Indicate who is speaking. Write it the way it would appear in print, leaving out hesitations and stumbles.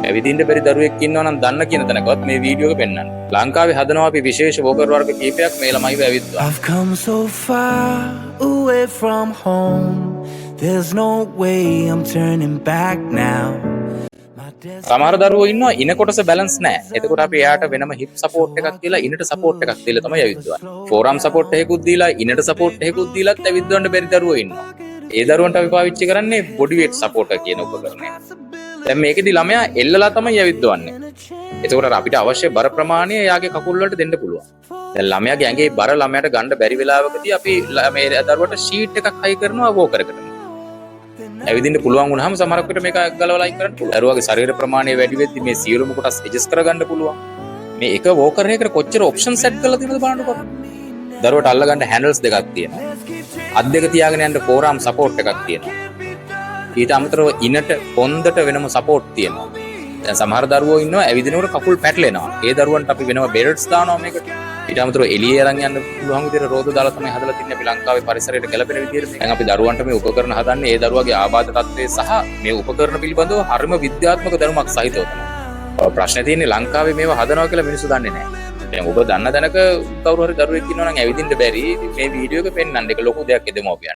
Speaker 1: ඇවිදින්න බැරි දරුවෙක් ඉන්නවා නම් දන්න කියන තැනකවත් මේ වීඩියෝ එක පෙන්වන්න. ලංකාවේ හදනවා අපි විශේෂ වෝකර් වර්ග කීපයක් මේ ළමයිව ඇවිද්දා.
Speaker 2: I've come so far away from home. There's no way I'm turning back now.
Speaker 1: සමහර දරුවෝ ඉන්නවා ඉන කොටස බැලන්ස් නැහැ. එතකොට අපි එයාට වෙනම හිප් සපෝට් එකක් දීලා ඉනට සපෝට් එකක් දීලා තමයි ඇවිද්දවන්නේ. ෆෝරම් සපෝට් එකකුත් දීලා ඉනට සපෝට් එකකුත් දීලාත් ඇවිද්දවන්න බැරි දරුවෝ ඉන්නවා. ඒ දරුවන්ට අපි පාවිච්චි කරන්නේ බොඩි වේට් සපෝට් කියන උපකරණය. දැන් මේකෙදි ළමයා එල්ලලා තමයි ඇවිද්දවන්නේ. එතකොට අපිට අවශ්‍ය බර ප්‍රමාණය එයාගේ කකුල් වලට දෙන්න පුළුවන්. දැන් ළමයාගේ ඇඟේ බර ළමයාට ගන්න බැරි වෙලාවකදී අපි මේ දරුවට ෂීට් එකක් හයි කරනවා වෝකරකට. ඇවිදින්න පුළුවන් වුණාම සමහරක් විට මේක ගලවලා අයින් කරන්න පුළුවන්. දරුවාගේ ශරීර ප්‍රමාණය වැඩි වෙද්දි මේ සියලුම කොටස් ඇඩ්ජස්ට් කරගන්න පුළුවන්. මේ එක වෝකර් එකකට කොච්චර ඔප්ෂන් සෙට් කරලා තියෙනවද බලන්නකෝ. දරුවට අල්ලගන්න හැන්ඩල්ස් දෙකක් තියෙනවා. අත් දෙක තියාගෙන යන්න ෆෝරම් සපෝට් එකක් තියෙනවා. ඊට අමතරව ඉනට පොන්දට වෙනම සපෝට් තියෙනවා. දැන් සමහර දරුවෝ ඉන්නවා ඇවිදිනකොට කකුල් පැටලෙනවා. ඒ දරුවන්ට අපි වෙනම බෙල්ට්ස් දානවා මේකට. ඊට අමතරව එළියේ අරන් යන්න පුළුවන් විදිහට රෝද දාලා තමයි හදලා තින්නේ අපි ලංකාවේ පරිසරයට ගැලපෙන විදිහට. දැන් අපි දරුවන්ට මේ උපකරණ හදන්නේ ඒ දරුවාගේ ආබාධ තත්ත්වය සහ මේ උපකරණ පිළිබඳව හරිම විද්‍යාත්මක දැනුමක් සහිතව තමයි. ප්‍රශ්නේ තියෙන්නේ ලංකාවේ මේවා හදනවා කියලා මිනිස්සු දන්නේ නැහැ. දැන් ඔබ දන්න දැනක කවුරු හරි දරුවෙක් ඉන්නවා නම් ඇවිදින්න බැරි මේ වීඩියෝ එක පෙන්වන්න. ඒක ලොකු දෙයක් එදෙමෝපියන්.